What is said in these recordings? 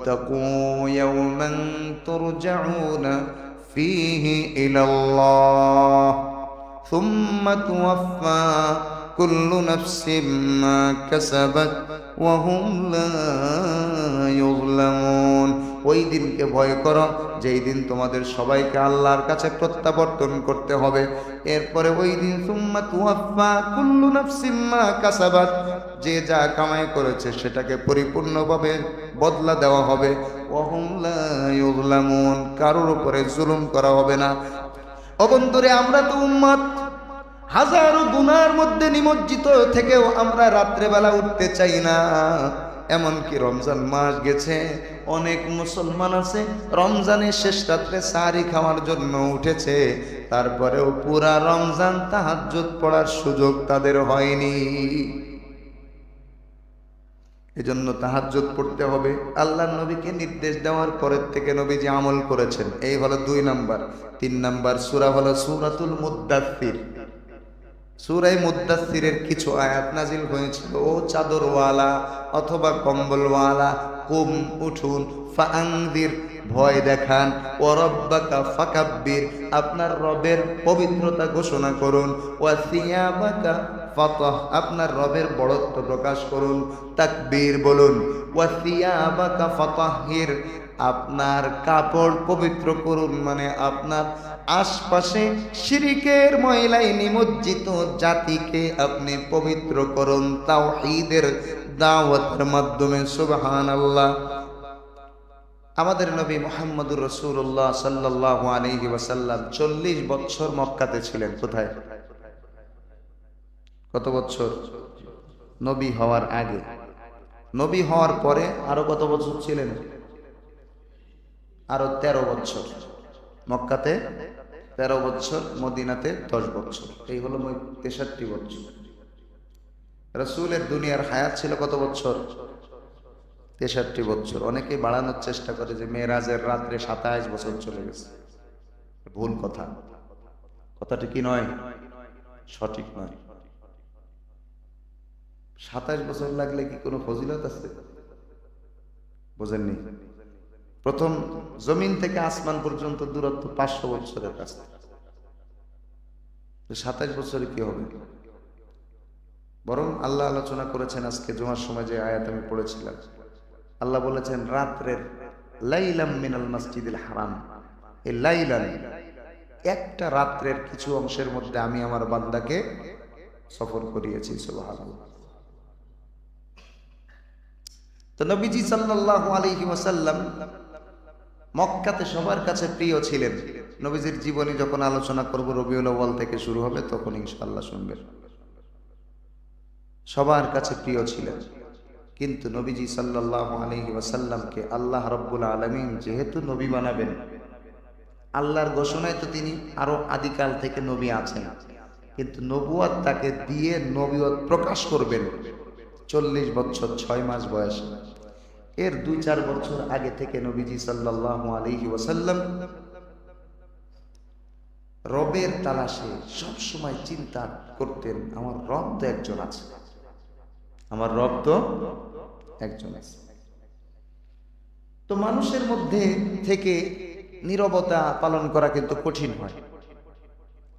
ওয়াত্তাকু ইয়াওমান তুরজাউনা ফীহি ইলাল্লাহ সুম্মা তুওয়াফা কুল্লু নাফসিম মা কাসাবাত ওয়া হুম লা ইউযলামুন। ওই দিনকে ভয় করো যেই দিন তোমাদের সবাইকে আল্লাহর কাছে প্রত্যাবর্তন করতে হবে। এরপরে ওই দিন সুম্মা তুওয়াফা কুল্লু নাফসিম মা কাসাবাত, যে যা কামাই করেছে সেটাকে পরিপূর্ণভাবে বদলা দেওয়া হবে। ওয়া হুম লা ইউযলামুন, কারোর উপরে জুলুম করা হবে না। ও বন্ধুরে, আমরা তো উম্মত, হাজারো গুনার মধ্যে নিমজ্জিত থেকেও আমরা রাত্রেবেলা উঠতে চাই না। এমনকি রমজান মাস গেছে, অনেক মুসলমান আছে রমজানের শেষ রাত্রে সাহরি খাওয়ার জন্য উঠেছে, তারপরেও পুরা রমজান তাহাজ্জুদ পড়ার সুযোগ তাদের হয়নি। এজন্য তাহাজ্জুদ পড়তে হবে। আল্লাহর নবীকে নির্দেশ দেওয়ার পরের থেকে নবীজি আমল করেছেন। এই হলো 2 নাম্বার। 3 নাম্বার সূরা হলো সূরাতুল মুদ্দাসসির। সূরা মুদ্দাসসিরের কিছু আয়াত নাজিল হয়েছিল, ও চাদরওয়ালা অথবা কম্বলওয়ালা, কুম উঠুন, ফাআনযির ভয় দেখান, ওয়া রাব্বাকা ফাকাব্বির আপনার রবের পবিত্রতা ঘোষণা করুন, ওয়া সিয়াবাকা ফাতাহ আপনার রবের বড়ত্ব প্রকাশ করুন, তাকবীর বলুন, ওয়া সিয়াবাকা ফাতাহহির আপনার কাপড় পবিত্র করুন, মানে আপনার আশপাশে শিরকের ময়লায় নিমজ্জিত জাতিকে আপনি পবিত্র করুন তাওহীদের দাওয়াতের মাধ্যমে। সুবহানাল্লাহ। আমাদের নবী মুহাম্মদুর রাসূলুল্লাহ সাল্লাল্লাহু আলাইহি ওয়াসাল্লাম 40 বছর মক্কাতে ছিলেন। কোথায়? কত বছর? নবী হওয়ার আগে। নবী হওয়ার পরে আরো কত বছর ছিলেন? আরো 13 বছর। মক্কাতে 13 বছর, মদিনাতে 10 বছর। এই হলো 63 বছর। রাসূলের দুনিয়ার হায়াত ছিল কত বছর? 63 বছর। অনেকে বাড়ানোর চেষ্টা করে যে মেরাজের রাত্রে 27 বছর চলে গেছে। ভুল কথা। কথাটি কি নয়? সঠিক নয়। 27 বছর লাগলে কি কোনো ফজিলত আছে? বোঝেননি? প্রথম জমিন থেকে আসমান পর্যন্ত দূরত্ব 500 বছরের রাস্তা। 27 বছরে কি হবে? বরং আল্লাহ আলোচনা করেছেন আজকে জুমার সময় যে আয়াত আমি পড়েছিলাম। আল্লাহ বলেছেন রাত্রের লাইলাম মিনাল মসজিদিল হারাম, এই লাইলান একটা রাত্রের কিছু অংশের মধ্যে আমি আমার বান্দাকে সফর করিয়েছি। সুবহানাল্লাহ। তো নবীজি সাল্লাল্লাহু আলাইহি ওয়াসাল্লাম মক্কাতে সবার কাছে প্রিয় ছিলেন। নবীজির জীবনী যখন আলোচনা করব রবিউল আউয়াল থেকে শুরু হবে, তখন ইনশাআল্লাহ শুনবেন। সবার কাছে প্রিয় ছিলেন। কিন্তু নবীজি সাল্লাল্লাহু আলাইহি ওয়াসাল্লামকে আল্লাহ রাব্বুল আলামিন যেহেতু নবী বানাবেন, আল্লাহর ঘোষণায় তো তিনি আরো আদিকাল থেকে নবী আছেন, কিন্তু নবুয়ত তাকে দিয়ে নবুয়ত প্রকাশ করবেন 40 বছর 6 মাস বয়সে। এর 2-4 বছর আগে থেকে নবীজি সাল্লাল্লাহু আলাইহি ওয়াসাল্লাম রবের তালাশে সব সময় চিন্তা করতেন, আমার রব তো একজন আছে, আমার রব তো একজন আছে। তো মানুষের মধ্যে থেকে নীরবতা পালন করা কিন্তু কঠিন হয়।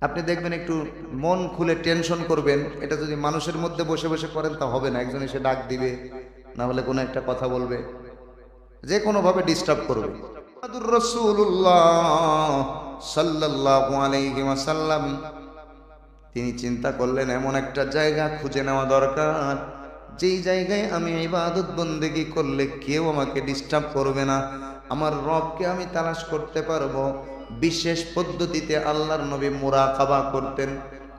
আপনি দেখবেন একটু মন খুলে টেনশন করবেন, এটা যদি মানুষের মধ্যে বসে বসে করেন তা হবে না। একজন এসে ডাক দিবে, না হলে কোনো একটা কথা বলবে, যে কোনো ভাবে ডিস্টার্ব করবে। মুহাম্মদুর রাসূলুল্লাহ সাল্লাল্লাহু আলাইহি ওয়াসাল্লাম তিনি চিন্তা করলেন এমন একটা জায়গা খুঁজে নেওয়া দরকার, যেই জায়গায় আমি ইবাদত বন্দেগী করলে কেউ আমাকে ডিস্টার্ব করবে না, আমার রবকে আমি তালাশ করতে পারবো। বিশেষ পদ্ধতিতে আল্লাহর নবী মুরাকাবা করতেন।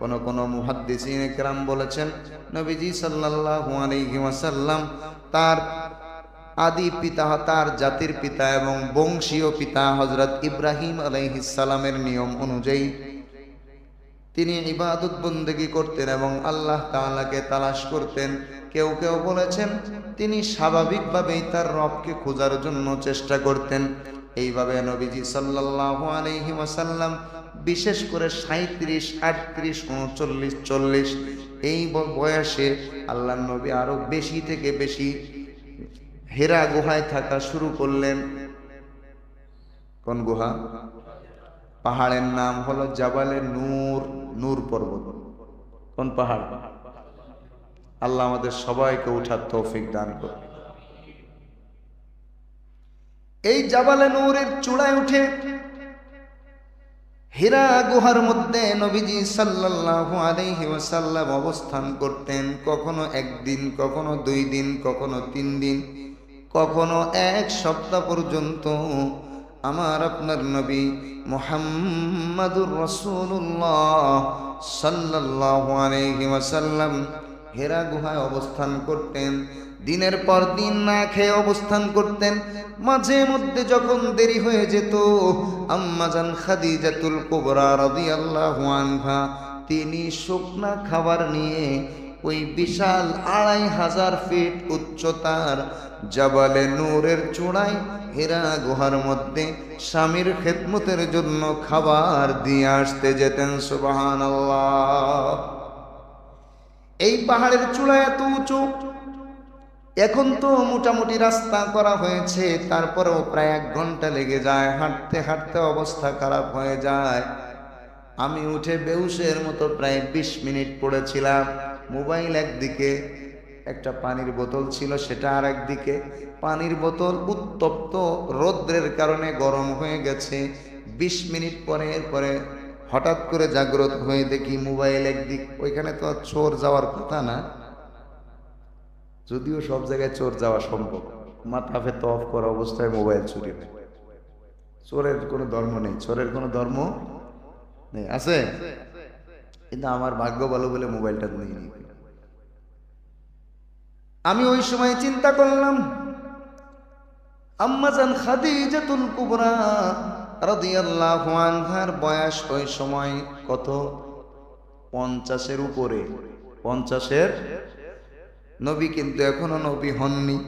কোন মুহাদ্দিসিন কেরাম বলেছেন নবীজি সাল্লাল্লাহু আলাইহি ওয়াসাল্লাম তার আদি পিতা, তার জাতির পিতা এবং বংশীয় পিতা হযরত ইব্রাহিম আলাইহিস সালামের নিয়ম অনুযায়ী তিনি ইবাদত বন্দেগী করতেন এবং আল্লাহ তাআলাকে তালাশ করতেন। কেউ কেউ বলেছেন তিনি স্বাভাবিকভাবেই তার রবকে খোঁজার জন্য চেষ্টা করতেন। এইভাবে নবীজি সাল্লাল্লাহু আলাইহি ওয়াসাল্লাম বিশেষ করে 37, 38, 39, 40 এই বয়সে আল্লাহর নবী আরো বেশি থেকে বেশি হেরা গুহায় থাকা শুরু করলেন। কোন গুহা? পাহাড়ের নাম হলো জাবালে নূর, নূর পর্বত। কোন পাহাড়? আল্লাহ আমাদের সবাইকে উঠার তৌফিক দান করুন। এই জাবালে নূরের চূড়ায় উঠে হীরা গুহার মধ্যে নবীজি সাল্লাল্লাহু আলাইহি ওয়াসাল্লাম অবস্থান করতেন। কখনো একদিন, কখনো 2 দিন, কখনো 3 দিন, কখনো 1 সপ্তাহ পর্যন্ত আমার আপনার নবী মুহাম্মাদুর রাসূলুল্লাহ সাল্লাল্লাহু আলাইহি ওয়াসাল্লাম হীরা গুহায় অবস্থান করতেন। দিনের পর দিন না খেয়ে অবস্থান করতেন। মাঝে মধ্যে যখন দেরি হয়ে যেত, আম্মাজান খাদিজাতুল কুবরা রাদিয়াল্লাহু আনহা তিনি শুকনা খাবার নিয়ে ওই বিশাল 2500 ফিট উচ্চতার জাবালে নূরের চূড়ায় হীরা গুহার মধ্যে স্বামীর খেদমতের জন্য খাবার দিয়ে আসতে যেতেন। সুবহানাল্লাহ। এই পাহাড়ের চূড়া এত উঁচু, এখন তো মোটামুটি রাস্তা করা হয়েছে, তারপরেও প্রায় 1 ঘন্টা লেগে যায়। হাঁটতে হাঁটতে অবস্থা খারাপ হয়ে যায়। আমি উঠে বেহুশের মতো প্রায় 20 মিনিট পড়েছিলাম। মোবাইল একদিকে, একটা পানির বোতল ছিল সেটা আর একদিকে। পানির বোতল উত্তপ্ত রৌদ্রের কারণে গরম হয়ে গেছে। 20 মিনিট পরে হঠাৎ করে জাগ্রত হয়ে দেখি মোবাইল একদিক। ওইখানে তো আর চোর যাওয়ার কথা না, যদিও সব জায়গায় চোর যাওয়া সম্ভব। মাথাফে তফ করা অবস্থায় মোবাইল চুরি হয়। চোরের কোনো ধর্ম নেই, চোরের কোনো ধর্ম নেই, আছে? কিন্তু আমার ভাগ্য ভালো বলে মোবাইলটা নিয়ে নিই। আমি ওই সময় চিন্তা করলাম, আম্মাজান খাদিজাতুল কুবরা রাদিয়াল্লাহু আনহার বয়স ওই সময় কত? 50-এর উপরে। 50-এর নবী কিন্তু এখনো নবী হননি,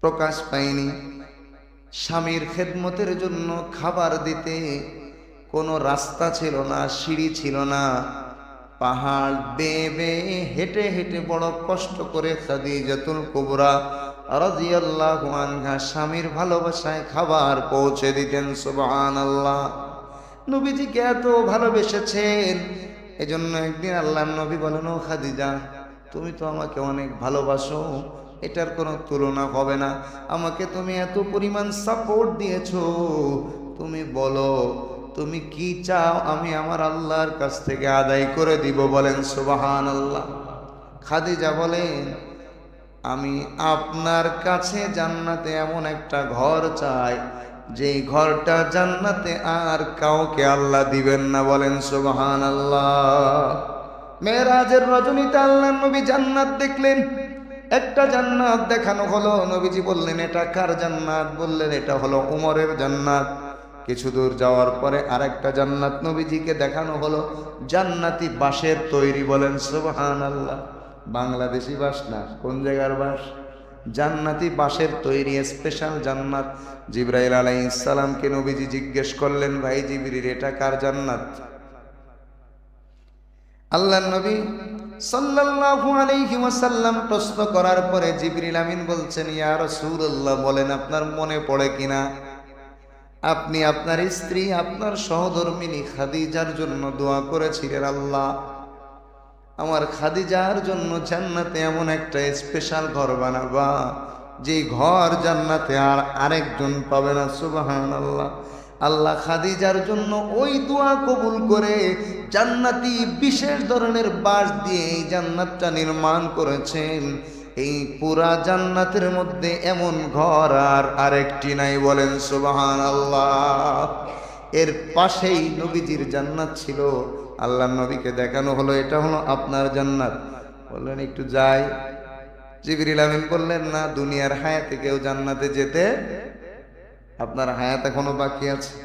প্রকাশ পায়নি। স্বামীর খেদমতের জন্য খাবার দিতে কোনো রাস্তা ছিল না, সিঁড়ি ছিল না। পাহাড় বেয়ে বেয়ে হেঁটে হেঁটে বড় কষ্ট করে খাদিজাতুল কুবরা রাদিয়াল্লাহু আনহা স্বামীর ভালোবাসায় খাবার পৌঁছে দিতেন। সুবহানাল্লাহ। নবীজিকে এত ভালোবেসেছেন, এজন্য একদিন আল্লাহর নবী বলেন, ও খাদিজা, তুমি তো আমাকে অনেক ভালোবাসো, এটার কোনো তুলনা হবে না। আমাকে তুমি এত পরিমাণ সাপোর্ট দিয়েছো, তুমি বলো তুমি কি চাও, আমি আমার আল্লাহর কাছ থেকে আদায় করে দিব। বলেন সুবহানাল্লাহ। খাদিজা বলেন, আমি আপনার কাছে জান্নাতে এমন একটা ঘর চাই, যেই ঘরটা জান্নাতে আর কাউকে আল্লাহ দিবেন না। বলেন সুবহানাল্লাহ। মেরাজের রজনীতে আল্লাহর নবী জান্নাত দেখলেন। একটা জান্নাত দেখানো হলো। নবীজি বললেন, এটা কার জান্নাত? বললেন, এটা হলো উমরের জান্নাত। কিছু দূর যাওয়ার পরে আরেকটা জান্নাত নবীজিকে দেখানো হলো, জান্নাতি বাঁশের তৈরি। বলেন সুবহানাল্লাহ। বাংলাদেশি বাঁশ না, কোন জায়গার বাঁশ? জান্নাতি বাঁশের তৈরি স্পেশাল জান্নাত। জিবরাইল আলাইহিস সালামকে নবীজি জিজ্ঞেস করলেন, ভাই জিবরিল, এটা কার জান্নাত? আল্লাহর নবী সাল্লাল্লাহু আলাইহি ওয়াসাল্লাম প্রশ্ন করার পরে জিবরিল আমিন বলছেন, ইয়া রাসূলুল্লাহ, বলেন আপনার মনে পড়ে কিনা আপনি আপনার স্ত্রী, আপনার সহধর্মিনী খাদিজার জন্য দোয়া করেছিলেন, আল্লাহ আমার খাদিজার জন্য জান্নাতে এমন একটা স্পেশাল ঘর বানাবা, যে ঘর জান্নাতে আর আরেকজন পাবে না। সুবহানাল্লাহ। আল্লাহ খাদিজার জন্য ওই দোয়া কবুল করে জান্নাতি বিশেষ ধরনের বাঁশ দিয়ে এই জান্নাতটা নির্মাণ করেছেন। এই পুরা জান্নাতের মধ্যে এমন ঘর আর আরেকটি নাই। বলেন সুবহানাল্লাহ। এর পাশেই নবীজির জান্নাত ছিল। আল্লাহ নবীকে দেখানো হলো, এটা হলো আপনার জান্নাত। বললেন, একটু যাই। জিবরিল আমিন বললেন, না, দুনিয়ার হায়াতে কেউ জান্নাতে যেতে, আপনার হায়াত এখনো বাকি আছে।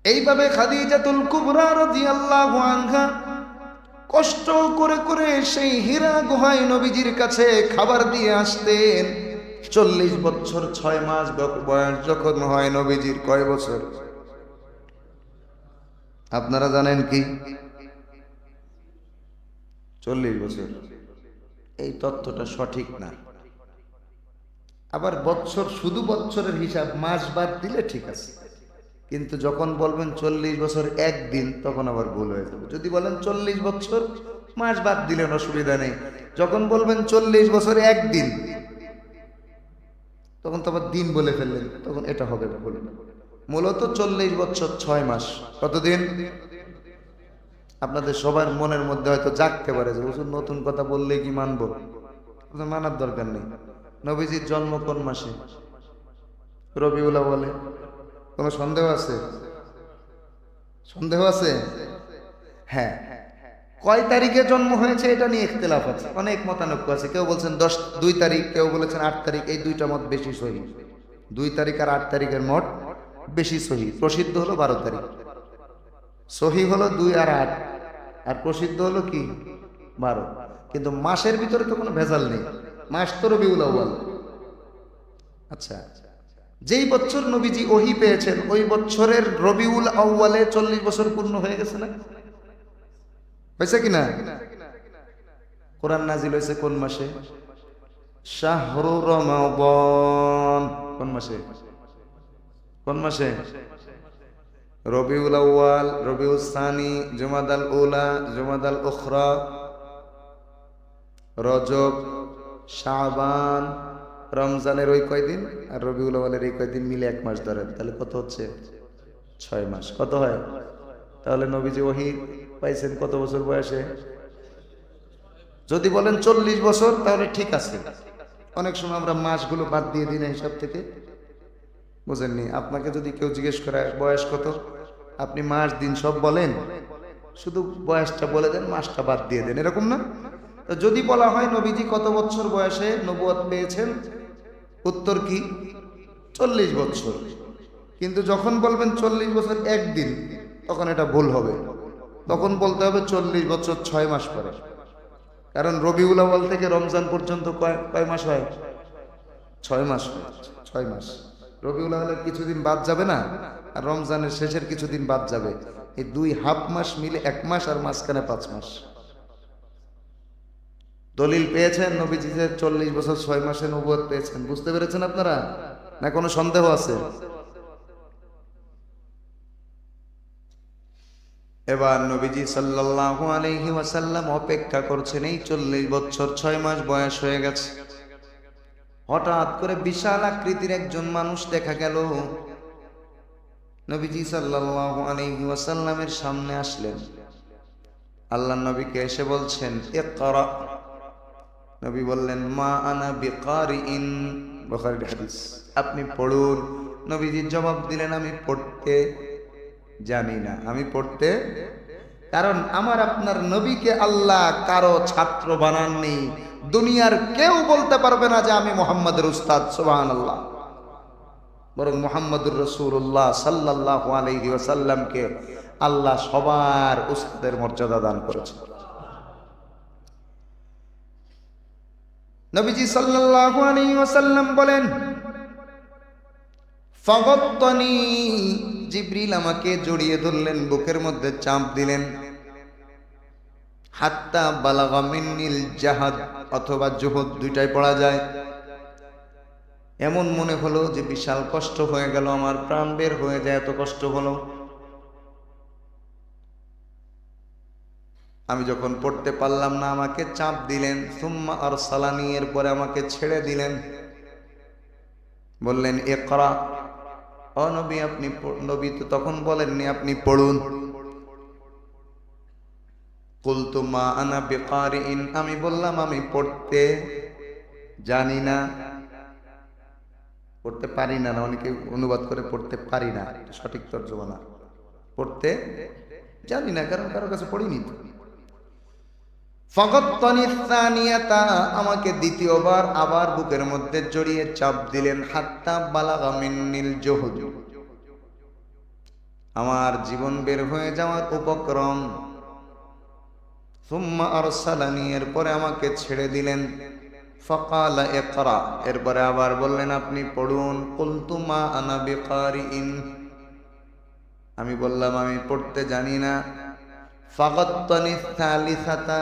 এইভাবে খাদিজাতুল কুবরা রাদিয়াল্লাহু আনহা কষ্ট করে করে সেই হীরা গুহায় নবীজির কাছে খাবার দিয়ে আসতেন। 40 বছর 6 মাস বয়স যখন হয় নবীজির, কয় বছর আপনারা জানেন কি? 40 বছর। এই তথ্যটা সঠিক না, আবার বছর শুধু বছরের হিসাব মাস বাদ দিলে ঠিক আছে, কিন্তু যখন বলবেন 40 বছর একদিন তখন আবার ভুল হয়ে যাবে। যদি বলেন 40 বছর মাস বাদ দিলেন অসুবিধা নেই, যখন বলবেন 40 বছর একদিন তখন তো আবার দিন বলে ফেললেন, তখন এটা হবে ভুল। মূলত 40 বছর 6 মাস। কতদিন? আপনাদের সবার মনের মধ্যে হয়তো জাগতে পারে যে হুজুর নতুন কথা বললে কি মানবো? মানার দরকার নেই। নবীজির জন্ম কোন মাসে? রবিউল আউয়ালে। কোনো সন্দেহ আছে? সন্দেহ আছে? হ্যাঁ। কয় তারিখে জন্ম হয়েছে এটা নিয়ে ইখতিলাফ আছে, অনেক মতানৈক্য আছে। কেউ বলছেন 2 তারিখ, কেউ বলেছেন 8 তারিখ। এই দুইটা মত বেশি সহি। 2 তারিখ আর 8 তারিখের মত বেশি সহি। প্রসিদ্ধ হলো 12 তারিখ। সহি হলো 2 আর 8, আর প্রসিদ্ধ হলো কি 12। কিন্তু মাসের ভিতরে তো কোনো ভেজাল নেই, মাস তো রবিউল আউয়াল। আচ্ছা, যেই বছর নবীজি ওহী পেয়েছেন ওই বছরের রবিউল আউয়ালে 40 বছর পূর্ণ হয়ে গেছে না? হয়েছে কিনা? কোরআন নাজিল হয়েছে কোন মাসে? শাহরু রমাদান। কোন মাসে? কোন মাসে? রবিউল আউয়াল, রবিউল সানি, জুমাদাল উলা, জুমাদাল উখরা, রজব, শাবান, রমজানের ওই কয়দিন আর রবিউল আউয়ালের এই কয়দিন মিলে 1 মাস ধরেন, তাহলে কত হচ্ছে? 6 মাস। কত হয়? তাহলে নবীজি ওহী পাইছেন কত বছর বয়সে? যদি বলেন 40 বছর তাহলে ঠিক আছে। অনেক সময় আমরা মাসগুলো বাদ দিয়ে দিই না হিসাব থেকে, বুঝেননি? আপনাকে যদি কেউ জিজ্ঞেস করে বয়স কত, আপনি মাস দিন সব বলেন, শুধু বয়সটা বলে দেন, মাসটা বাদ দিয়ে দেন, এরকম না? তো যদি বলা হয় নবীজি কত বছর বয়সে নবুয়ত পেয়েছেন, উত্তর কি? 40 বছর। কিন্তু যখন বলবেন 40 বছর একদিন, তখন এটা ভুল হবে। তখন বলতে হবে 40 বছর 6 মাস পরে। কারণ রবিউল আউয়াল থেকে রমজান পর্যন্ত কয় মাস হয়? 6 মাস হয়। 6 মাস। রবিউল আউয়ালের কিছুদিন বাদ যাবে না, আর রমজানের শেষের কিছুদিন বাদ যাবে। এই 2 হাফ মাস মিলে 1 মাস, আর মাঝখানে 5 মাস। দলিল পেয়েছেন নবীজি যে 40 বছর 6 মাসে নবুয়ত পেয়েছেন। বুঝতে পেরেছেন আপনারা, না কোনো সন্দেহ আছে? এবার নবীজি সাল্লাল্লাহু আলাইহি ওয়াসাল্লাম অপেক্ষা করছেন। এই 40 বছর 6 মাস বয়স হয়ে গেছে। হঠাৎ করে বিশাল আকৃতির একজন মানুষ দেখা গেল। নবীজি সাল্লাল্লাহু আলাইহি ওয়াসাল্লামের সামনে আসলেন। আল্লাহর নবীকে এসে বলছেন ইকরা। নবী বললেন মা আনা বিকারিইন, বুখারীর হাদিস। আপনি পড়ুন। নবীজি জবাব দিলেন আমি পড়তে জানি না, আমি পড়তে। কারণ আমার আপনার নবীকে আল্লাহ কারো ছাত্র বানাননি। দুনিয়ার কেউ বলতে পারবে না যে আমি মুহাম্মাদের উস্তাদ, সুবহানাল্লাহ। বরং মুহাম্মাদুর রাসূলুল্লাহ সাল্লাল্লাহু আলাইহি ওয়াসাল্লামকে আল্লাহ সবার উস্তাদের মর্যাদা দান করেছেন। নবীজি সাল্লাল্লাহু আলাইহি ওয়াসাল্লাম বলেন ফাগাত্তানি, জিবরিল আমাকে জড়িয়ে ধরলেন, বুকের মধ্যে চাপ দিলেন। হাত্তা বালাগা মিন্নিল জাহাদ অথবা জুহুদ, দুইটাই পড়া যায়। এমন মনে হলো যে বিশাল কষ্ট হয়ে গেল, আমার প্রাণ বের হয়ে যায়, এত কষ্ট হলো। আমি যখন পড়তে পারলাম না আমাকে চাপ দিলেন। সুম্মা আরসালানি, এরপরে আমাকে ছেড়ে দিলেন, বললেন ইকরা। ও নবী আপনি, নবী তো তখন বলেননি আপনি পড়ুন। কুলতু মা আনা বিকারিইন, আমি বললাম আমি পড়তে জানি না, পড়তে পারি না। অনেকে অনুবাদ করে পড়তে পারি না, সঠিক তর্জমা না, পড়তে জানি না, কারণ কারো কাছে পড়িনি তো। ফাগাত্তানি সানিয়াতা, আমাকে দ্বিতীয়বার আবার বুকের মধ্যে জড়িয়ে চাপ দিলেন। হাত্তা বালাগা মিন্নিল জুহুদ, আমার জীবন বের হয়ে যাওয়ার উপক্রম। সুম্মা আরসালানি, এরপরে আমাকে ছেড়ে দিলেন। ফাকালা ইকরা, এরপরে আবার বললেন আপনি পড়ুন। কুলতু মা আনা বিকারিইন, আমি বললাম আমি পড়তে জানি না। ফাগাত্তানি সালিসাতা,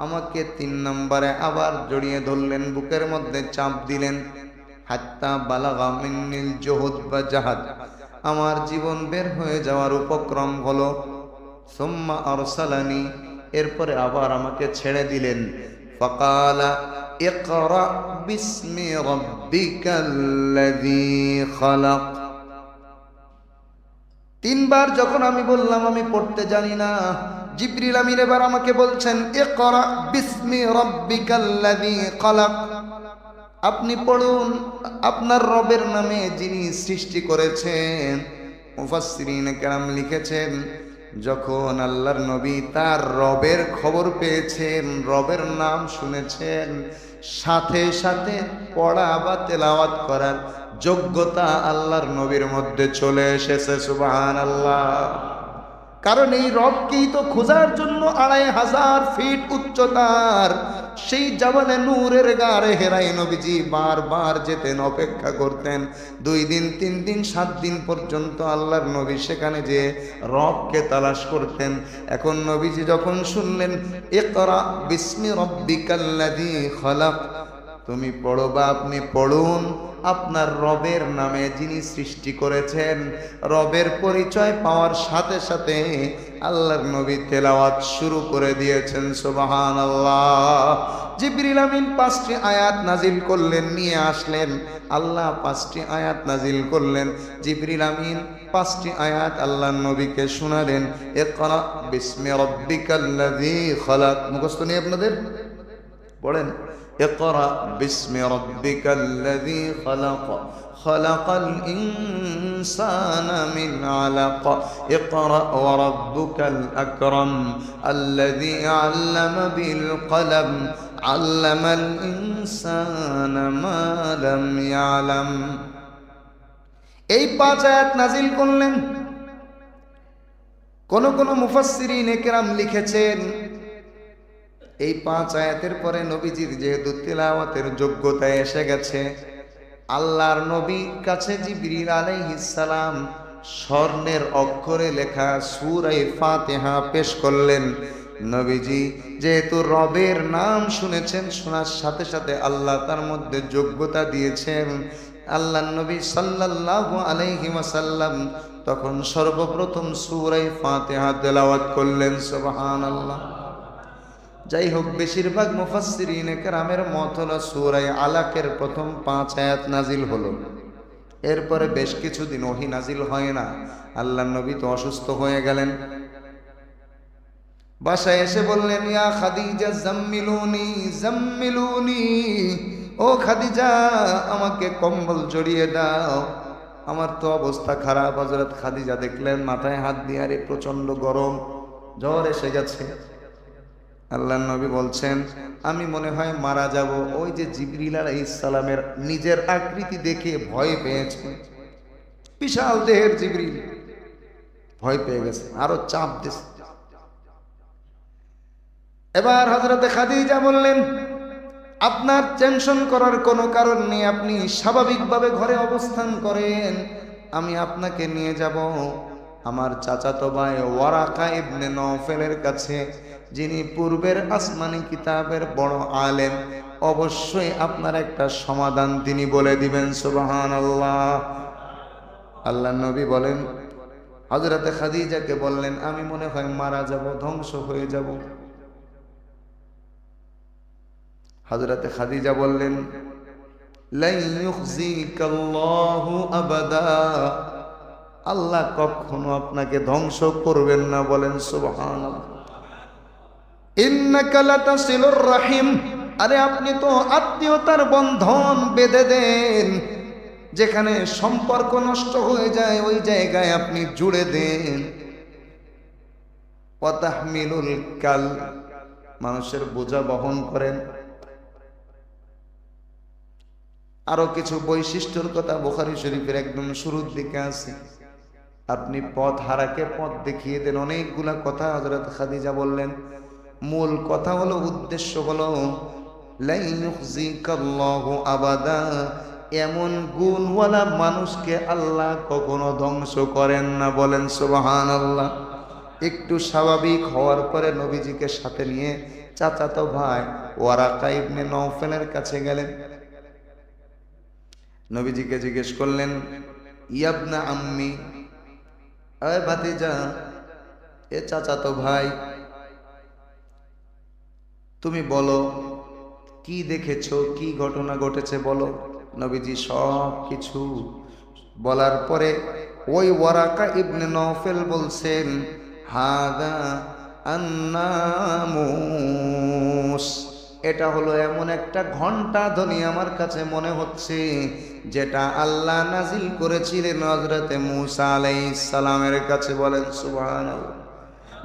আমাকে 3 নম্বরে আবার জড়িয়ে ধরলেন, বুকের মধ্যে চাপ দিলেন। হাত্তা বালাগা মিন্নিল জুহুদ বা জাহাদ, আমার জীবন বের হয়ে যাওয়ার উপক্রম হলো। সুম্মা আরসালানি, এরপরে আবার আমাকে ছেড়ে দিলেন। ফাকালা ইকরা বিসমি রাব্বিকাল্লাযী খালাক। তিনবার যখন আমি বললাম আমি পড়তে জানি না, জিবরিল আমিন এবার আমাকে বলছেন ইকরা বিসমি রাব্বিকাল্লাযী খালাক, আপনি পড়ুন আপনার রবের নামে যিনি সৃষ্টি করেছেন। মুফাসসিরিন কেরাম লিখেছেন, যখন আল্লাহর নবী তার রবের খবর পেয়েছেন, রবের নাম শুনেছেন, সাথে সাথে পড়া বা তেলাওয়াত করার যোগ্যতা আল্লাহর নবীর মধ্যে চলে এসেছে। সুবহানাল্লাহ। কারণ এই রবকেই তো খোঁজার জন্য 2500 ফিট উচ্চতার সেই জাবালে নূরের গারে হেরাই নবীজি বারবার যেতেন, অপেক্ষা করতেন। 2 দিন 3 দিন 7 দিন পর্যন্ত আল্লাহর নবী সেখানে যে রবকে তালাশ করতেন। এখন নবীজি যখন শুনলেন ইকরা বিসমি রাব্বিকাল্লাযী খালাক, তুমি পড়ো বা আপনি পড়ুন আপনার রবের নামে যিনি সৃষ্টি করেছেন, রবের পরিচয় পাওয়ার সাথে সাথে আল্লাহর নবী তেলাওয়াত শুরু করে দিয়েছেন। সুবহানাল্লাহ। জিবরিল আমিন 5টি আয়াত নাজিল করলেন, নিয়ে আসলেন। আল্লাহ 5টি আয়াত নাজিল করলেন, জিবরিল আমিন 5টি আয়াত আল্লাহর নবীকে শোনালেন। ইকরা বিসমি রাব্বিকাল্লাযী খালাক, মুখস্থ নেই আপনাদের? পড়েন ইকরা বিসমি রাব্বিকাল্লাযী খালাক, খালাকাল ইনসানা মিন আলাক, ইকরা ওয়া রাব্বুকাল আকরাম আল্লাযী আল্লামা বিল কলম আল্লামাল ইনসানা মা লাম ইয়ালাম। এই 5 আয়াত নাজিল করলেন। কোন কোন মুফাসসিরিন কেরাম লিখেছেন এই 5 আয়াতের পরে নবীজির যেহেতু তিলাওয়াতের যোগ্যতা এসে গেছে, আল্লাহর নবীর কাছে জিবরিল আলাইহিস সালাম স্বর্ণের অক্ষরে লেখা সূরা ফাতিহা পেশ করলেন। নবীজি যেহেতু রবের নাম শুনেছেন, শোনার সাথে সাথে আল্লাহ তার মধ্যে যোগ্যতা দিয়েছেন, আল্লাহর নবী সাল্লাল্লাহু আলাইহি ওয়াসাল্লাম তখন সর্বপ্রথম সূরা ফাতিহা তেলাওয়াত করলেন। সুবহানাল্লাহ। যাই হোক, বেশিরভাগ মুফাসসিরিন কেরামের মত হলো সূরা আলাকের প্রথম 5 আয়াত নাজিল হলো, এরপরে বেশ কিছুদিন ওহী নাজিল হয় না। আল্লাহর নবী তো অসুস্থ হয়ে গেলেন। বাসায় এসে বললেন ইয়া খাদিজা জাম্মিলুনি জাম্মিলুনি, ও খাদিজা আমাকে কম্বল জড়িয়ে দাও, আমার তো অবস্থা খারাপ। হযরত খাদিজা দেখলেন মাথায় হাত দিয়ে, আরে প্রচন্ড গরম, জ্বর এসে গেছে। আল্লাহর নবী বলছেন আমি মনে হয় মারা যাব। ওই যে জিবরিল আলাইহিস সালামের নিজের আকৃতি দেখে ভয় পেয়েছে, বিশাল দেহের জিবরিল, ভয় পেয়ে গেছে, আরো চাপ দিয়েছে। এবার হযরতে খাদিজা বললেন আপনার টেনশন করার কোনো কারণ নেই, আপনি স্বাভাবিকভাবে ঘরে অবস্থান করেন, আমি আপনাকে নিয়ে যাব আমার চাচাতো ভাই ওয়ারাকা ইবনে নওফেলের কাছে, যিনি পূর্বের আসমানি কিতাবের বড় আলেম। অবশ্যই আপনার একটা সমাধান তিনি বলে দিবেন। সুবহানাল্লাহ। আল্লাহর নবী বলেন, হযরতে খাদিজাকে বললেন আমি মনে হয় মারা যাব, ধ্বংস হয়ে যাব। হযরতে খাদিজা বললেন লা ইউখজিকাল্লাহু আবাদা, আল্লাহ কখনো আপনাকে ধ্বংস করবেন না। বলেন সুবহানাল্লাহ। ইন্নাকা লাতাসিলুর রাহিম, আরে আপনি তো আত্মীয়তার বন্ধন বেঁধে দেন, যেখানে সম্পর্ক নষ্ট হয়ে যায় ওই জায়গায় আপনি জুড়ে দেন। ওয়া তাহমিলুল কাল, মানুষের বোঝা বহন করেন। আরো কিছু বৈশিষ্ট্যের কথা বুখারী শরীফের একদম শুরুর দিকে আছে। আপনি পথ হারাকে পথ দেখিয়ে দেন। অনেকগুলা কথা হযরত খাদিজা বললেন। মূল কথা হলো, উদ্দেশ্য হলো লা ইউখজিকাল্লাহু আবাদা, এমন গুণওয়ালা মানুষকে আল্লাহ কখনো ধ্বংস করেন না। বলেন সুবহানাল্লাহ। একটু স্বাভাবিক হওয়ার পরে নবীজিকে সাথে নিয়ে চাচাতো ভাই ওয়ারাকা ইবনে নওফেলের কাছে গেলেন। নবীজিকে জিজ্ঞেস করলেন, ইয়াবনা আম্মি, আয় ভাতিজা, এ চাচাতো ভাই, তুমি বলো কি দেখেছো, কি ঘটনা ঘটেছে বলো। নবীজি সব কিছু বলার পরে ওই ওয়ারাকা ইবনে নওফেল বলছেন, হাদা আন্নামুস, এটা হলো এমন একটা ঘন্টা ধ্বনি আমার কাছে মনে হচ্ছে যেটা আল্লাহ নাজিল করেছিলেন হযরতে মূসা আলাইহিস সালামের কাছে। বলেন সুবহানাল্লাহ।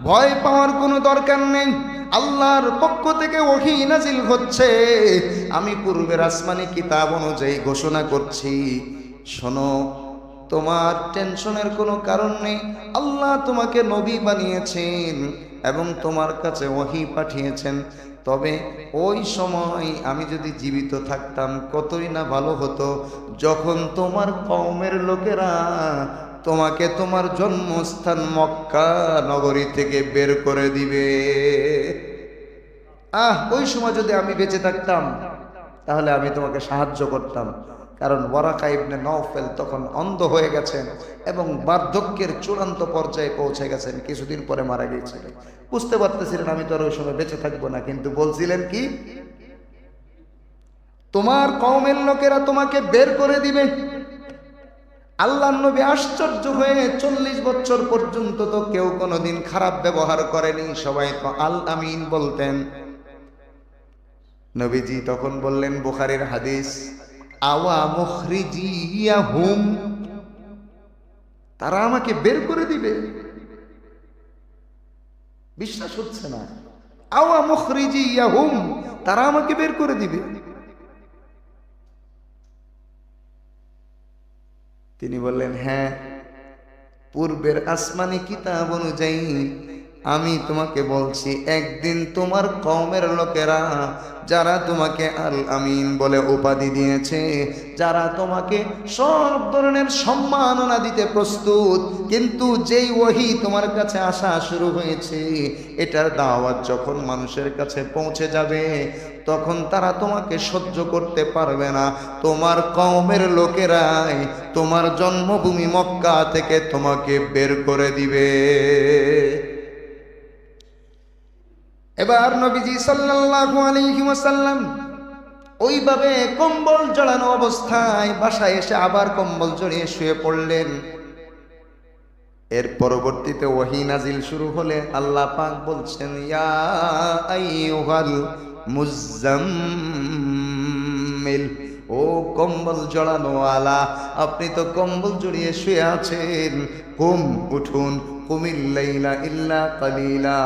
ভয় পাওয়ার কোনো দরকার নেই, আল্লাহর পক্ষ থেকে ওহী নাজিল হচ্ছে। আমি পূর্বের আসমানি কিতাব অনুযায়ী ঘোষণা করছি, শোনো, তোমার টেনশনের কোনো কারণ নেই। আল্লাহ তোমাকে নবী বানিয়েছেন এবং তোমার কাছে ওহী পাঠিয়েছেন। তবে ওই সময় আমি যদি জীবিত থাকতাম কতই না ভালো হতো, যখন তোমার কওমের লোকেরা তোমাকে তোমার জন্মস্থান মক্কা নগরী থেকে বের করে দিবে। ওই সময় যদি আমি বেঁচে থাকতাম তাহলে আমি তোমাকে সাহায্য করতাম। কারণ ওয়ারাকা ইবনে নওফেল তখন অন্ধ হয়ে গেছেন এবং বার্ধক্যের চূড়ান্ত পর্যায়ে পৌঁছে গেছেন, কিছুদিন পরে মারা গিয়েছিলেন। বুঝতে পারতেছিলেন আমি তো আর ওই সময় বেঁচে থাকবো না, কিন্তু বলছিলেন কি, তোমার কওমের লোকেরা তোমাকে বের করে দিবে। আল্লাহর নবী আশ্চর্য হয়ে 40 বছর পর্যন্ত তো কেউ কোনোদিন খারাপ ব্যবহার করেনি, সবাই তো আল আমিন বলতেন। নবীজি তখন বললেন, বুখারীর হাদিস, আওয়া মুখরিজিয়াহুম, তারা আমাকে বের করে দিবে। বিশ্বাস হচ্ছে না। আওয়া মুখরিজিয়াহুম, তারা আমাকে বের করে দিবে। তিনি বললেন, হ্যাঁ, পূর্বের আসমানি কিতাব অনুযায়ী আমি তোমাকে বলছি, একদিন তোমার কওমের লোকেরা যারা তোমাকে আল আমিন বলে উপাধি দিয়েছে, যারা তোমাকে সব ধরনের সম্মাননা দিতে প্রস্তুত, কিন্তু যেই ওহী তোমার কাছে আসা শুরু হয়েছে, এটার দাওয়াত যখন মানুষের কাছে পৌঁছে যাবে, তখন তারা তোমাকে সহ্য করতে পারবে না। তোমার কওমের লোকেরাই তোমার জন্মভূমি মক্কা থেকে তোমাকে বের করে দিবে। এবার নবীজি সাল্লাল্লাহু আলাইহি ওয়াসাল্লাম ওইভাবে কম্বল জড়ানো অবস্থায় বাসায় এসে আবার কম্বল জড়িয়ে শুয়ে পড়লেন। এর পরবর্তীতে ওহী নাজিল শুরু হলে আল্লাহ পাক বলছেন, ইয়া আইয়ুহাল মুজাম্মিল, ও কম্বল জড়ানো আলা, আপনি তো কম্বল জড়িয়ে শুয়ে আছেন, কুম, উঠুন, কুমিল লাইলা ইল্লা কালিলা,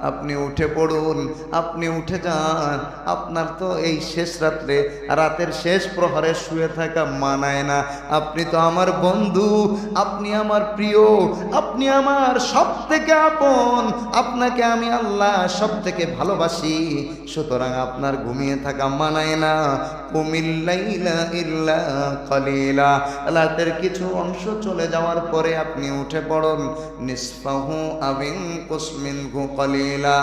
আপনি উঠে পড়ুন, আপনি উঠে যান। আপনার তো এই শেষ রাত্রে, রাতের শেষ প্রহরে শুয়ে থাকা মানায় না। আপনি তো আমার বন্ধু, আপনি আমার প্রিয়, আপনি আমার সব থেকে আপন, আপনাকে আমি আল্লাহ সব থেকে ভালোবাসি, সুতরাং আপনার ঘুমিয়ে থাকা মানায় না। কুমিল লাইলা ইল্লা কালিলা, রাতের কিছু অংশ চলে যাওয়ার পরে আপনি উঠে পড়ুন, নিসফাহু আবিন কুসমিনহু কালিলা,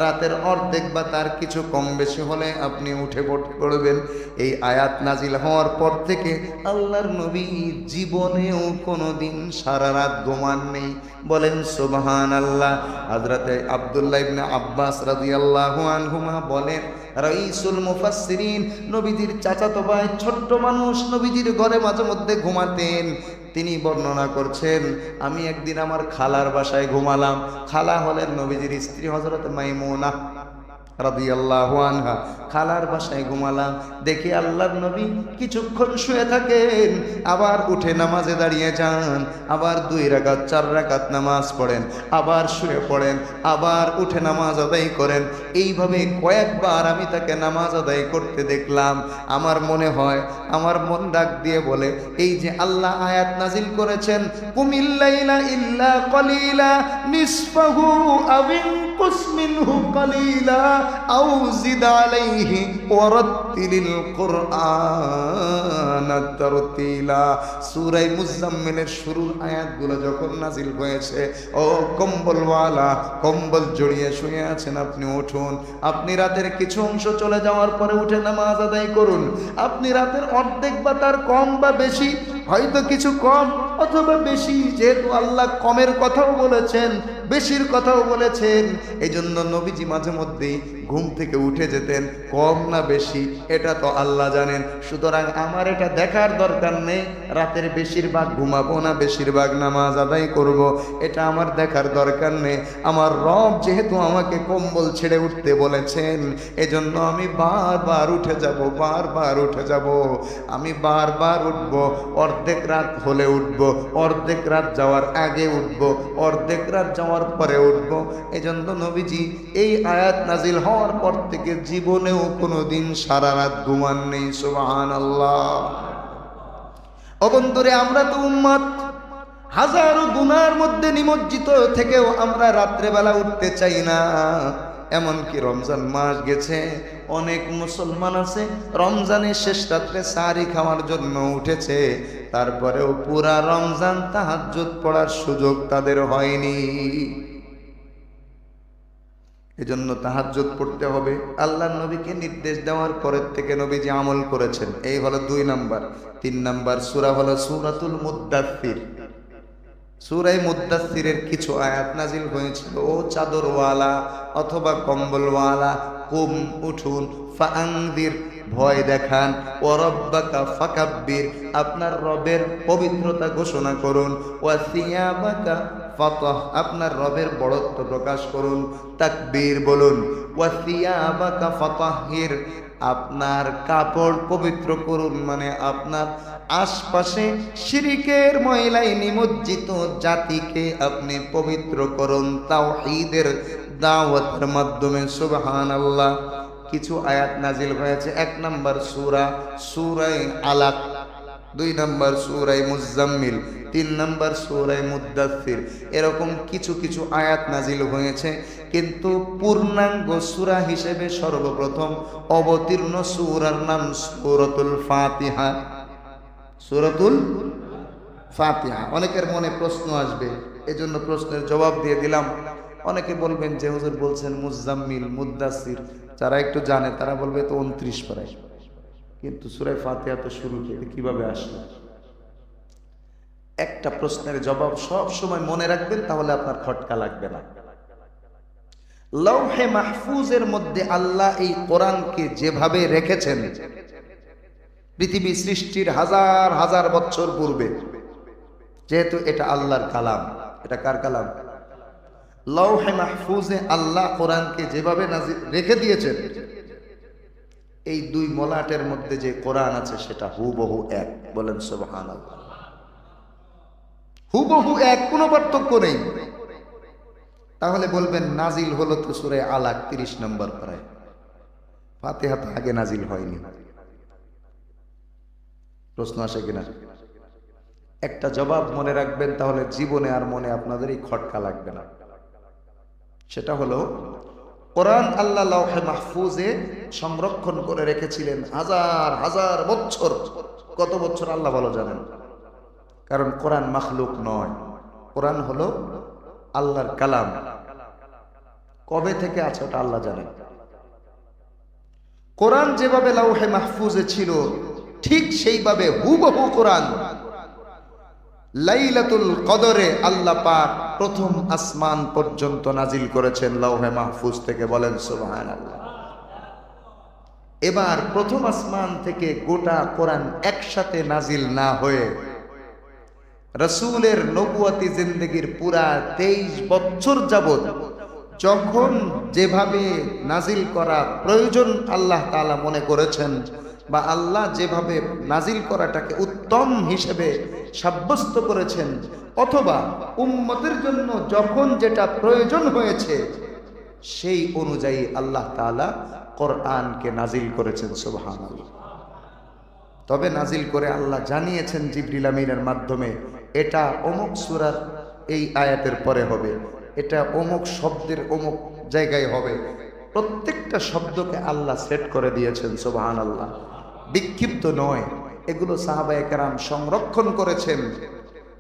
রাতের অর্ধেক বা তার কিছু কম বেশি হলে আপনি উঠে পড়বেন। এই আয়াত নাজিল হওয়ার পর থেকে আল্লাহর নবী জীবনেও কোনোদিন সারা রাত ঘুমান নেই। বলেন সুবহানাল্লাহ। হযরতে আব্দুল্লাহ ইবনে আব্বাস রাদিয়াল্লাহু আনহুমা বলেন, রাইসুল মুফাসসিরিন, নবীজির চাচাতো ভাই, ছোট্ট মানুষ, নবীজির ঘরে মাঝে মধ্যে ঘুমাতেন। তিনি বর্ণনা করছেন, আমি একদিন আমার খালার বাসায় ঘুমালাম। খালা হলেন নবীজির স্ত্রী হযরত মাইমুনা রাদিয়াল্লাহু আনহা। খালার বাসায় ঘুমালাম, দেখি আল্লাহর নবী কিছুক্ষণ শুয়ে থাকেন, আবার উঠে নামাজে দাঁড়িয়ে যান, আবার 2 রাকাত 4 রাকাত নামাজ পড়েন, আবার শুয়ে পড়েন, আবার উঠে নামাজ আদায় করেন। এইভাবে কয়েকবার আমি তাকে নামাজ আদায় করতে দেখলাম। আমার মনে হয়, আমার মন ডাক দিয়ে বলে, এই যে আল্লাহ আয়াত নাজিল করেছেন, কুমিল লাইলা ইল্লা কালিলা নিসফাহু আবিন ইনকুস মিনহু কালিলা আও জিদ আলাইহি ওয়ারাত্তিলিল কুরআনা তারতিলা। সূরা মুজাম্মিলের শুরুর আয়াতগুলো যখন নাজিল হয়েছে, ও কম্বলওয়ালা, কম্বল জড়িয়ে শুয়ে আছেন, আপনি উঠুন। আপনি রাতের কিছু অংশ চলে যাওয়ার পরে উঠে নামাজ আদায় করুন। আপনি রাতের অর্ধেক বা তার কম বা বেশি, হয়তো কিছু কম অথবা বেশি, যেহেতু আল্লাহ কমের কথাও বলেছেন, বেশির কথাও বলেছেন, এই জন্য নবীজি মাঝে মধ্যেই ঘুম থেকে উঠে যেতেন। কম না বেশি এটা তো আল্লাহ জানেন, সুতরাং আমার এটা দেখার দরকার নেই রাতের বেশিরভাগ ঘুমাবো না বেশিরভাগ নামাজ আদায় করব, এটা আমার দেখার দরকার নেই। আমার রব যেহেতু আমাকে কম্বল ছেড়ে উঠতে বলেছেন, এজন্য আমি বারবার উঠে যাব, বারবার উঠে যাব। আমি বারবার উঠব, অর্ধেক রাত হলে উঠব, অর্ধেক রাত যাওয়ার আগে উঠব, অর্ধেক রাত যাওয়ার পরে উঠব। এজন্য নবীজি এই আয়াত নাজিল হওয়ার পর থেকে জীবনেও কোনোদিন সারা রাত ঘুমান নেই। সুবহানাল্লাহ। ও বন্ধুরে, আমরা তো উম্মত, হাজারো গুনার মধ্যে নিমজ্জিত থেকেও আমরা রাত্রেবেলা উঠতে চাই না। এমনকি রমজান মাস গেছে, অনেক মুসলমান আছে রমজানের শেষ রাত্রে সাহরি খাওয়ার জন্য উঠেছে, তারপরেও পুরা রমজান তাহাজ্জুদ পড়ার সুযোগ তাদের হয়নি। এজন্য তাহাজ্জুদ পড়তে হবে। আল্লাহর নবীকে নির্দেশ দেওয়ার পরের থেকে নবীজি আমল করেছেন। এই হলো 2 নাম্বার। 3 নাম্বার সূরা হলো সূরাতুল মুদ্দাসসির। সূরা মুদ্দাসসিরের কিছু আয়াত নাজিল হয়েছিল, ও চাদরওয়ালা অথবা কম্বলওয়ালা, কুম উঠুন, ফাআনযির ভয় দেখান, ও রব্বাকা ফাকাব্বির আপনার রবের পবিত্রতা ঘোষণা করুন, ওয়া সিয়াবাকা ফাতাহ আপনার রবের বড়ত্ব প্রকাশ করুন, তাকবীর বলুন, ওয়া সিয়াবাকা ফাতাহহির আপনার কাপড় পবিত্র করুন, মানে আপনার আশপাশে শিরকের ময়লায় নিমজ্জিত জাতিকে আপনি পবিত্র করুন তাওহীদের দাওয়াতের মাধ্যমে। সুবহানাল্লাহ। কিছু আয়াত নাজিল হয়েছে। 1 নাম্বার সূরা সূরা আলাক, 2 নাম্বার সূরা মুজাম্মিল, 3 নাম্বার সূরা মুদ্দাসসির। এরকম কিছু কিছু আয়াত নাজিল হয়েছে, কিন্তু পূর্ণাঙ্গ সূরা হিসেবে সর্বপ্রথম অবতীর্ণ সূরার নাম সূরাতুল ফাতিহা। সূরাতুল ফাতিহা। অনেকের মনে প্রশ্ন আসবে, এজন্য প্রশ্নের জবাব দিয়ে দিলাম। অনেকে বলবেন যে হুজুর বলছেন মুজাম্মিল, মুদ্দাসসির, যারা একটু জানে তারা বলবে তো 29 পারায়, কিন্তু সূরা ফাতিহা তো শুরু থেকে কিভাবে আসলো? একটা প্রশ্নের জবাব সব সময় মনে রাখবেন, তাহলে আপনার খটকা লাগবে না। লৌহে মাহফুজের মধ্যে আল্লাহ এই কোরআনকে যেভাবে রেখেছেন, পৃথিবী সৃষ্টির হাজার হাজার বছর পূর্বে, যেহেতু এটা আল্লাহর কালাম। এটা কার কালাম? লৌহে মাহফুজে আল্লাহ কোরআনকে যেভাবে রেখে দিয়েছেন, এই 2 মলাটের মধ্যে যে কোরআন আছে সেটা হুবহু এক। বলেন সুবহানাল্লাহ। হুবহু এক, কোনো পার্থক্য নেই। তাহলে বলবেন নাজিল হলো তো সূরা আলাক 30 নম্বর পারায়, ফাতিহা তো আগে নাজিল হয়নি। প্রশ্ন আসে কিনা? একটা জবাব মনে রাখবেন, তাহলে জীবনে আর মনে আপনাদের এই খটকা লাগবে না। সেটা হলো, কোরআন আল্লাহ লৌহে মাহফুজে সংরক্ষণ করে রেখেছিলেন হাজার হাজার বছর। কত বছর আল্লাহ ভালো জানেন, কারণ কোরআন মাখলুক নয়, কোরআন হলো আল্লাহর কালাম। কবে থেকে আছে ওটা আল্লাহ জানেন। কোরআন যেভাবে লৌহে মাহফুজে ছিল, ঠিক সেইভাবে হুবহু কোরআন লাইলাতুল কদরে আল্লাহ পাক প্রথম আসমান পর্যন্ত নাজিল করেছেন লৌহে মাহফুজ থেকে। বলেন সুবহানাল্লাহ। এবার প্রথম আসমান থেকে গোটা কোরআন একসাথে নাজিল না হয়ে রাসূলের নবুয়তি জিন্দেগির পুরা 23 বছর যাবত যখন যেভাবে নাজিল করা প্রয়োজন আল্লাহ তাআলা মনে করেছেন, বা আল্লাহ যেভাবে নাজিল করাটাকে উত্তম হিসেবে সাব্যস্ত করেছেন, অথবা উম্মতের জন্য যখন যেটা প্রয়োজন হয়েছে সেই অনুযায়ী আল্লাহ তাআলা কোরআনকে নাজিল করেছেন। সুবহানাল্লাহ। তবে নাজিল করে আল্লাহ জানিয়েছেন জিবরিল আমিনের মাধ্যমে, এটা অমুক সূরার এই আয়াতের পরে হবে, এটা অমুক শব্দের অমুক জায়গায় হবে। প্রত্যেকটা শব্দকে আল্লাহ সেট করে দিয়েছেন, সুবহানাল্লাহ। বিক্ষিপ্ত নয়, এগুলো সাহাবায়ে কেরাম সংরক্ষণ করেছেন।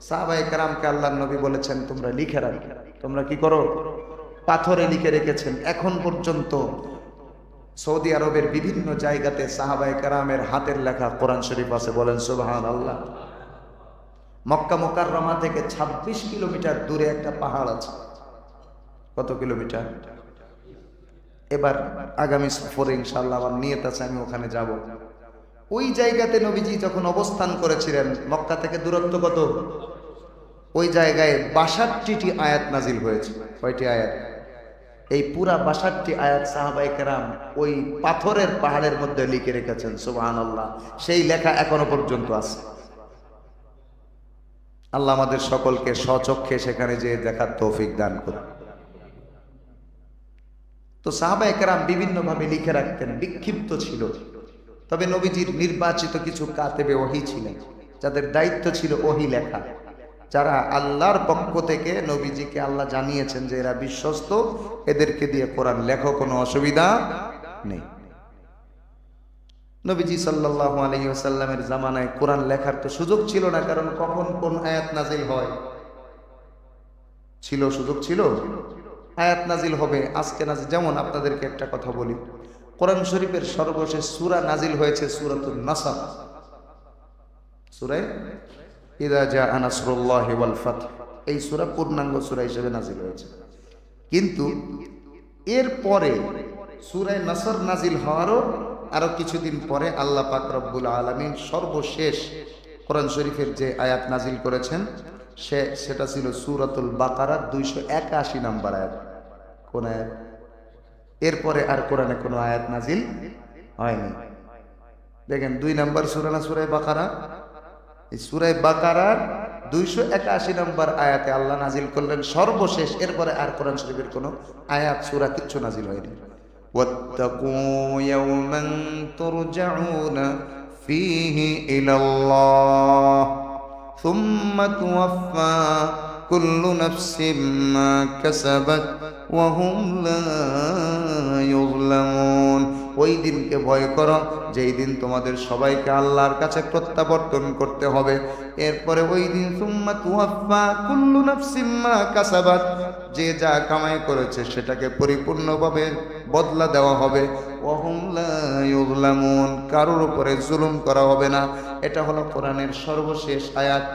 সাহাবায়ে কেরামকে আল্লাহর নবী বলেছেন তোমরা লিখে রাখো। তোমরা কি করো? পাথরে লিখে রেখেছেন। এখন পর্যন্ত সৌদি আরবের বিভিন্ন জায়গাতে সাহাবায়ে কেরামের হাতের লেখা কোরআন শরীফ আছে, বলেন সুবহানাল্লাহ। মক্কা মুকাররমা থেকে 26 কিলোমিটার দূরে একটা পাহাড় আছে। কত কিলোমিটার? এবার আগামী সফরে ইনশাআল্লাহ আমার নিয়ত আছে আমি ওখানে যাব। ওই জায়গাতে নবীজি যখন অবস্থান করেছিলেন, মক্কা থেকে দূরত্ব কত? ওই জায়গায় 62টি আয়াত নাজিল হয়েছে। কয়টি আয়াত? এই পুরা 62টি আয়াত সাহাবায়ে কেরাম ওই পাথরের পাহাড়ের মধ্যে লিখে রেখেছেন, সুবহানাল্লাহ। সেই লেখা এখনো পর্যন্ত আছে। আল্লাহ আমাদের সকলকে স্বচক্ষে সেখানে যেয়ে দেখার তৌফিক দান করুন। তো সাহাবায়ে কেরাম বিভিন্নভাবে লিখে রাখতেন, বিক্ষিপ্ত ছিল। তবে নবীজির নির্বাচিত কিছু কাতেবে ওহী ছিলেন, যাদের দায়িত্ব ছিল ওহী লেখা, যারা আল্লাহর পক্ষ থেকে নবীজিকে আল্লাহ জানিয়েছেন যে এরা বিশ্বস্ত, এদেরকে দিয়ে কোরআন লেখো, কোনো অসুবিধা নেই। নবীজি সাল্লাল্লাহু আলাইহি ওয়াসাল্লামের জামানায় কোরআন লেখার তো সুযোগ ছিল না, কারণ কখন কোন আয়াত নাজিল হয় ছিল, সুযোগ ছিল। আয়াত নাজিল হবে আজকে নাজিল। যেমন আপনাদেরকে একটা কথা বলি, কোরআন শরীফের সর্বশেষ সূরা নাজিল হয়েছে সূরাতুন নাসর। সূরা ইযা জাআ নাসরুল্লাহি ওয়াল ফাতহ, এই সূরা পূর্ণাঙ্গ সূরা হিসেবে নাজিল হয়েছে। কিন্তু এর পরে সূরা নাসর নাজিল হওয়ারও আরো কিছুদিন পরে আল্লাহ পাক রব্বুল আলামিন সর্বশেষ কোরআন শরীফের যে আয়াত নাজিল করেছেন সেটা ছিল সূরাতুল বাকারা 281 নম্বর আয়াত। কোন আয়াত? এরপরে আর কোরআনে কোনো আয়াত নাজিল হয়নি। দেখেন 2 নম্বর সূরা না সূরা বাকারা? এই সূরা বাকারার 281 নম্বর আয়াতে আল্লাহ নাজিল করলেন সর্বশেষ। এরপরে আর কোরআন শরীফের কোনো আয়াত সূরা কিচ্ছু নাজিল হয়নি। ওয়াত্তাকু ইয়াওমান তুরজাউনা ফীহি ইলাল্লাহ সুম্মা তুওয়াফা কুল্লু নাফসিম মা কাসাবাত ওয়া হুম লা ইউযলামুন। ওই দিনকে ভয় করো যেই দিন তোমাদের সবাইকে আল্লাহর কাছে প্রত্যাবর্তন করতে হবে। এরপরে ওই দিন সুম্মা তুওয়াফা কুল্লু নাফসিম মা কাসাবাত, যে যা কামাই করেছে সেটাকে পরিপূর্ণভাবে বদলা দেওয়া হবে। ওয়া হুম লা ইউযলামুন, কারোর উপরে জুলুম করা হবে না। এটা হলো কোরআনের সর্বশেষ আয়াত।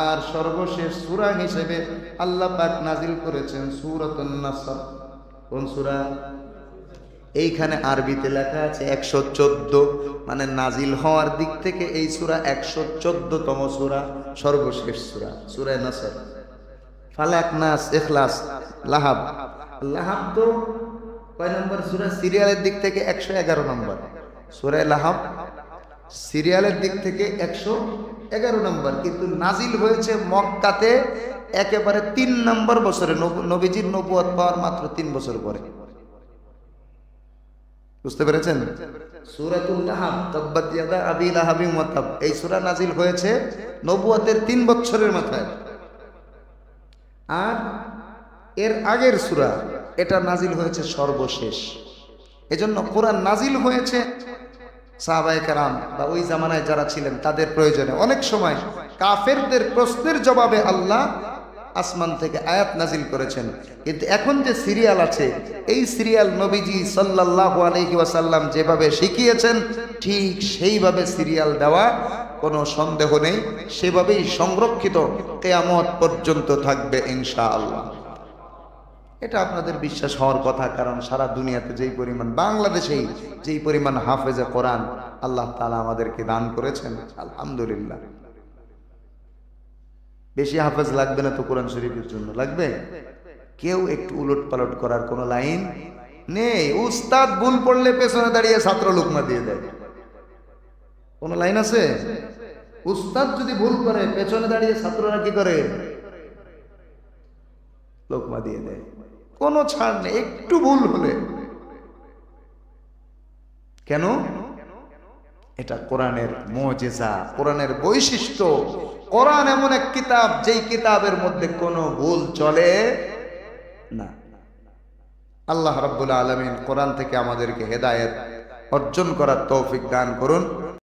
আর সর্বশেষ সূরা হিসেবে আল্লাহ পাক নাজিল করেছেন সূরাতুন নাসর। কোন সূরা? এইখানে আরবিতে লেখা আছে 114, মানে নাজিল হওয়ার দিক থেকে এই সূরা 114তম সূরা, সর্বশেষ সূরা, সূরা নাসর। ফালাক, নাস, ইখলাস, লাহাব। লাহাব তো কয় নম্বর সূরা? সিরিয়ালের দিক থেকে 111 নম্বর। সূরা লাহাব সিরিয়ালের দিক থেকে 111 নম্বর, কিন্তু নাজিল হয়েছে মক্কাতে একেবারে 3 নম্বর বছরে, নবীজির নবুয়ত পাওয়ার মাত্র 3 বছর পরে। বুঝতে পেরেছেন? সূরাতুল লাহাব, তাব্বাত ইয়াদা আবি লাহাবিন ওয়া তাব, এই সূরা নাজিল হয়েছে নবুয়তের 3 বছরের মাথায়। আর এর আগের সূরা এটা নাজিল হয়েছে সর্বশেষ। এজন্য কোরআন নাজিল হয়েছে সাহাবায়ে কেরাম বা ওই জামানায় যারা ছিলেন তাদের প্রয়োজনে। অনেক সময় কাফেরদের প্রশ্নের জবাবে আল্লাহ আসমান থেকে আয়াত নাজিল করেছেন। কিন্তু এখন যে সিরিয়াল আছে, এই সিরিয়াল নবীজি সাল্লাল্লাহু আলাইহি ওয়াসাল্লাম যেভাবে শিখিয়েছেন ঠিক সেইভাবে সিরিয়াল দেওয়া, কোনো সন্দেহ নেই, সেভাবেই সংরক্ষিত কিয়ামত পর্যন্ত থাকবে ইনশাআল্লাহ। এটা আপনাদের বিশ্বাস হওয়ার কথা, কারণ সারা দুনিয়াতে যেই পরিমাণ, বাংলাদেশেই যেই পরিমাণ হাফেজে কোরআন আল্লাহ তাআলা আমাদেরকে দান করেছেন, আলহামদুলিল্লাহ। বেশি হাফেজ লাগবে না তো কোরআন শরীফের জন্য? লাগবে? কেউ একটু উলট পালট করার কোনো লাইন নেই। উস্তাদ ভুল পড়লে পেছনে দাঁড়িয়ে ছাত্র লোকমা দিয়ে দেয়, কোনো লাইন আছে? উস্তাদ যদি ভুল করে পেছনে দাঁড়িয়ে ছাত্ররা কি করে? লোকমা দিয়ে দেয়, কোনো ছাড় নেই একটু ভুল হলে। কেন? এটা কোরআনের মুজিজা, কোরআনের বৈশিষ্ট্য। কোরআন এমন এক কিতাব যেই কিতাবের মধ্যে কোনো ভুল চলে না। আল্লাহ রাব্বুল আলামিন কোরআন থেকে আমাদেরকে হেদায়েত অর্জন করার তৌফিক দান করুন।